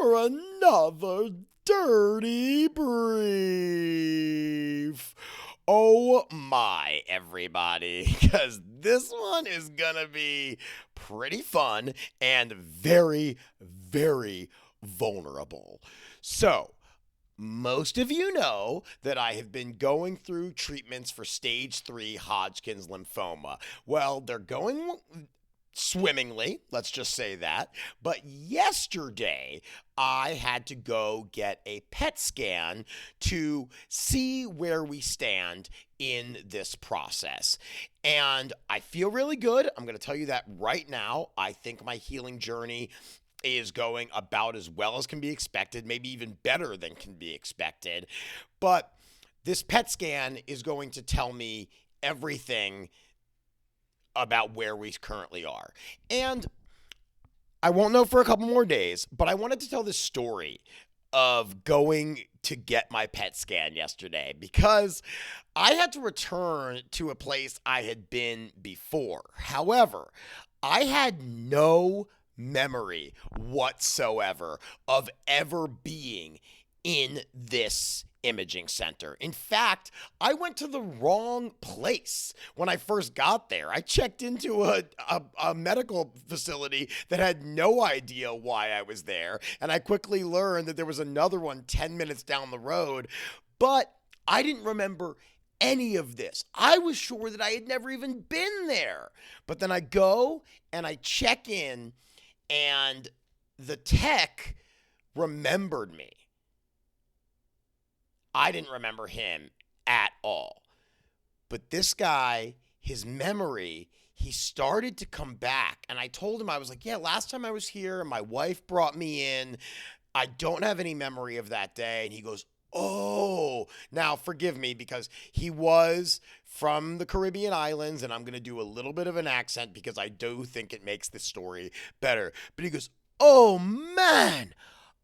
for another dirty brief. Oh my, everybody, because this one is gonna be pretty fun and very, very vulnerable. So, most of you know that I have been going through treatments for stage 3 Hodgkin's lymphoma. Well, they're going swimmingly, let's just say that. But yesterday, I had to go get a PET scan to see where we stand in this process. And I feel really good. I'm going to tell you that right now. I think my healing journey is going about as well as can be expected, maybe even better than can be expected. But this PET scan is going to tell me everything about where we currently are. And I won't know for a couple more days, but I wanted to tell this story of going to get my PET scan yesterday because I had to return to a place I had been before. However, I had no memory whatsoever of ever being in this imaging center. In fact, I went to the wrong place when I first got there. I checked into a medical facility that had no idea why I was there, and I quickly learned that there was another one 10 minutes down the road, but I didn't remember any of this. I was sure that I had never even been there. But then I go and I check in, and the tech remembered me. I didn't remember him at all. But this guy, his memory, he started to come back. And I told him, I was like, yeah, last time I was here, my wife brought me in. I don't have any memory of that day. And he goes, oh, now forgive me because he was from the Caribbean islands. And I'm going to do a little bit of an accent because I do think it makes the story better. But he goes, oh, man.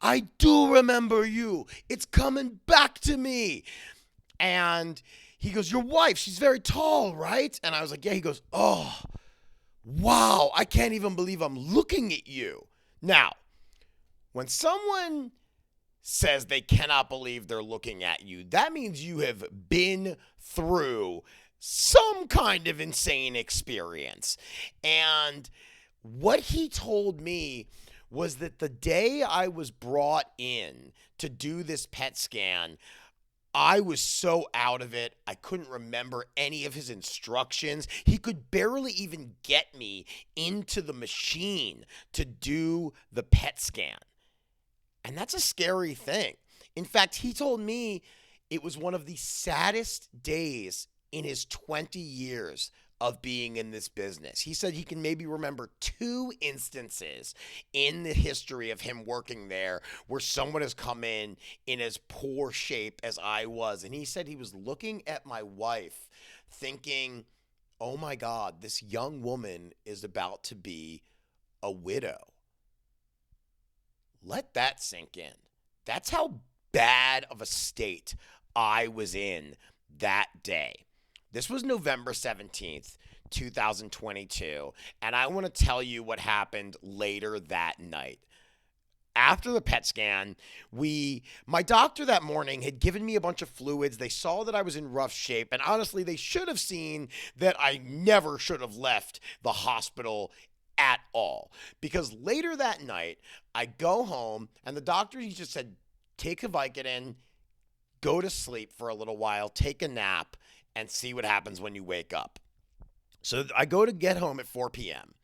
I do remember you. It's coming back to me. And he goes, your wife, she's very tall, right? And I was like, yeah. He goes, oh, wow. I can't even believe I'm looking at you. Now, when someone says they cannot believe they're looking at you, that means you have been through some kind of insane experience. And what he told me was that the day I was brought in to do this PET scan, I was so out of it, I couldn't remember any of his instructions. He could barely even get me into the machine to do the PET scan. And that's a scary thing. In fact, he told me it was one of the saddest days in his 20 years of being in this business. He said he can maybe remember 2 instances in the history of him working there where someone has come in as poor shape as I was. And he said he was looking at my wife thinking, oh my God, this young woman is about to be a widow. Let that sink in. That's how bad of a state I was in that day. This was November 17th, 2022, and I want to tell you what happened later that night. After the PET scan, my doctor that morning had given me a bunch of fluids. They saw that I was in rough shape, and honestly, they should have seen that I never should have left the hospital at all. Because later that night, I go home, and the doctor, he just said, take a Vicodin, go to sleep for a little while, take a nap, and see what happens when you wake up. So I go to get home at 4 p.m.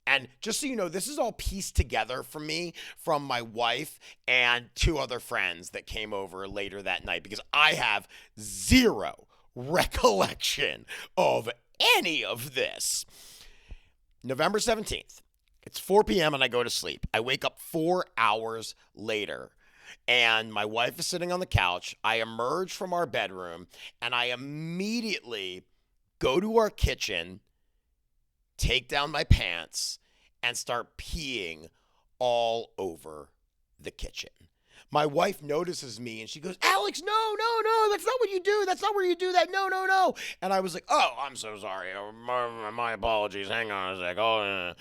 And just so you know, this is all pieced together for me from my wife and 2 other friends that came over later that night because I have zero recollection of any of this. November 17th, it's 4 p.m. and I go to sleep. I wake up 4 hours later. And my wife is sitting on the couch. I emerge from our bedroom and I immediately go to our kitchen, take down my pants, and start peeing all over the kitchen. My wife notices me and she goes, Alex, no, that's not what you do. That's not where you do that. No. And I was like, oh, I'm so sorry. My apologies. Hang on a sec.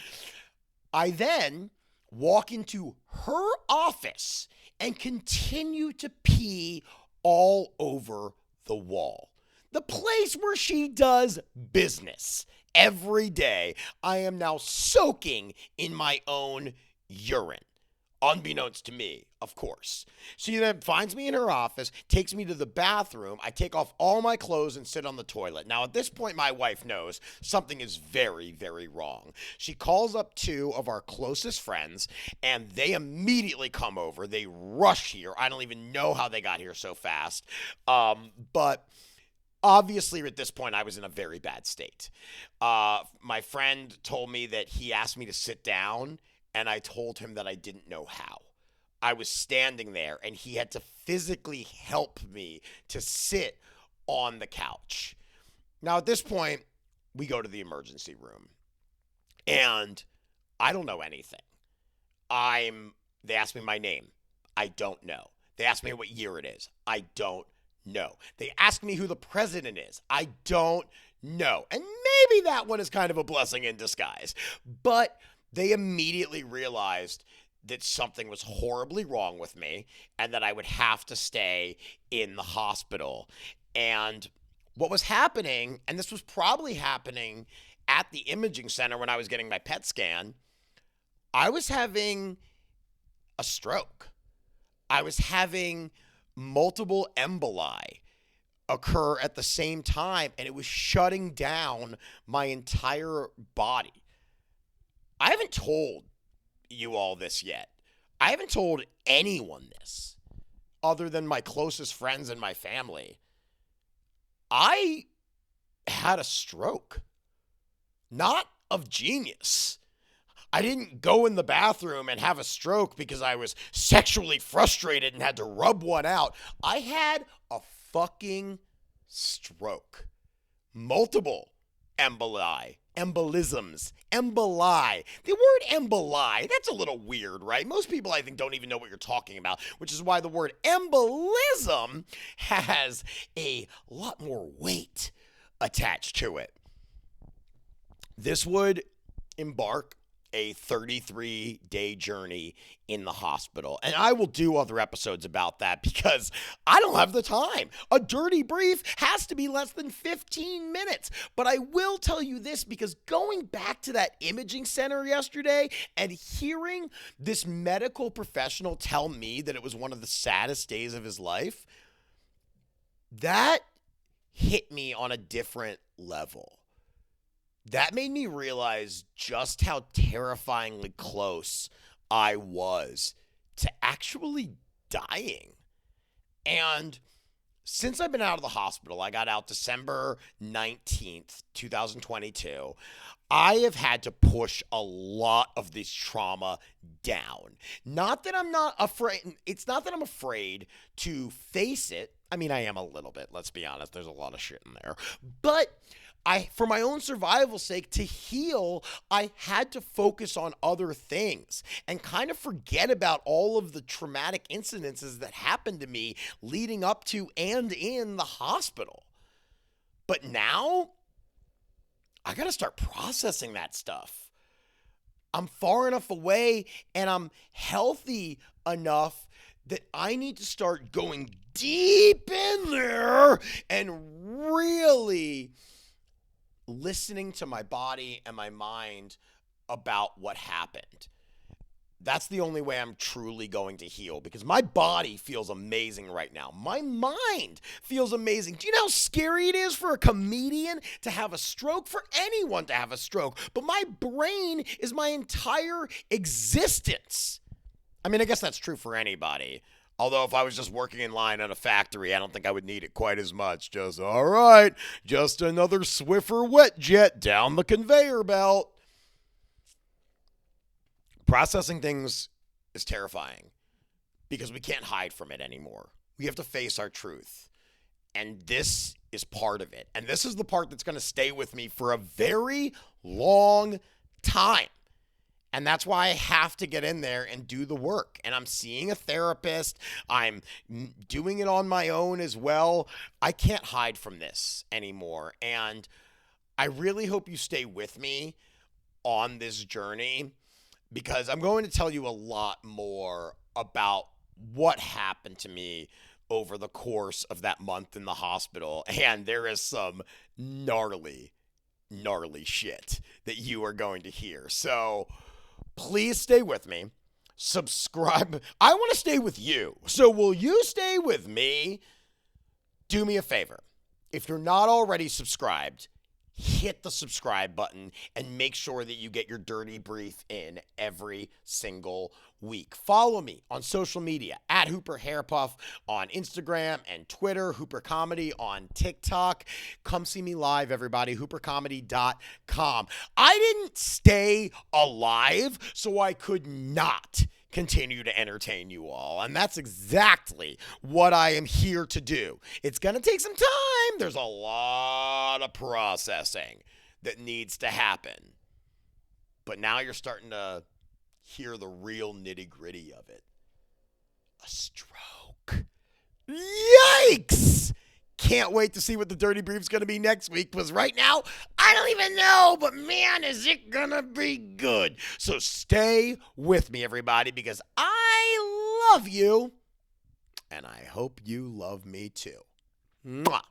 I then walk into her office and continue to pee all over the wall. The place where she does business every day. I am now soaking in my own urine. Unbeknownst to me, of course. She then finds me in her office, takes me to the bathroom. I take off all my clothes and sit on the toilet. Now, at this point, my wife knows something is very, very wrong. She calls up two of our closest friends, and they immediately come over. They rush here. I don't even know how they got here so fast. But obviously, at this point, I was in a very bad state. My friend told me that he asked me to sit down, and I told him that I didn't know how. I was standing there, and he had to physically help me to sit on the couch. Now, at this point, we go to the emergency room, and I don't know anything. They asked me my name. I don't know. They asked me what year it is. I don't know. They asked me who the president is. I don't know. And maybe that one is kind of a blessing in disguise. But they immediately realized that something was horribly wrong with me and that I would have to stay in the hospital. And what was happening, and this was probably happening at the imaging center when I was getting my PET scan, I was having a stroke. I was having multiple emboli occur at the same time, and it was shutting down my entire body. I haven't told you all this yet. I haven't told anyone this other than my closest friends and my family. I had a stroke. Not of genius. I didn't go in the bathroom and have a stroke because I was sexually frustrated and had to rub one out. I had a fucking stroke. Multiple emboli. Embolisms. Emboli. The word emboli, that's a little weird, right? Most people, I think, don't even know what you're talking about, which is why the word embolism has a lot more weight attached to it. This would embark a 33-day journey in the hospital. And I will do other episodes about that because I don't have the time. A dirty brief has to be less than 15 minutes. But I will tell you this, because going back to that imaging center yesterday and hearing this medical professional tell me that it was one of the saddest days of his life, that hit me on a different level. That made me realize just how terrifyingly close I was to actually dying. And since I've been out of the hospital, I got out December 19th, 2022, I have had to push a lot of this trauma down. Not that I'm not afraid. It's not that I'm afraid to face it. I mean, I am a little bit, let's be honest. There's a lot of shit in there. But for my own survival's sake, to heal, I had to focus on other things and kind of forget about all of the traumatic incidences that happened to me leading up to and in the hospital. But now, I got to start processing that stuff. I'm far enough away and I'm healthy enough that I need to start going deep in there and really listening to my body and my mind about what happened. That's the only way I'm truly going to heal, because my body feels amazing right now. My mind feels amazing. Do you know how scary it is for a comedian to have a stroke? For anyone to have a stroke. But my brain is my entire existence. I mean, I guess that's true for anybody. Although if I was just working in line at a factory, I don't think I would need it quite as much. Just, all right, just another Swiffer wet jet down the conveyor belt. Processing things is terrifying because we can't hide from it anymore. We have to face our truth. And this is part of it. And this is the part that's going to stay with me for a very long time. And that's why I have to get in there and do the work. And I'm seeing a therapist. I'm doing it on my own as well. I can't hide from this anymore. And I really hope you stay with me on this journey, because I'm going to tell you a lot more about what happened to me over the course of that month in the hospital. And there is some gnarly, gnarly shit that you are going to hear. So please stay with me. Subscribe. I want to stay with you. So will you stay with me? Do me a favor. If you're not already subscribed, hit the subscribe button and make sure that you get your dirty brief in every single week. Follow me on social media at Hooper Hairpuff on Instagram and Twitter, Hooper Comedy on TikTok. Come see me live, everybody, hoopercomedy.com. I didn't stay alive so I could not continue to entertain you all. And that's exactly what I am here to do. It's going to take some time. There's a lot of processing that needs to happen. But now you're starting to hear the real nitty-gritty of it. A stroke. Yikes! Can't wait to see what the Dirty Brief's going to be next week, because right now, I don't even know, but man, is it going to be good. So stay with me, everybody, because I love you, and I hope you love me too. Mwah.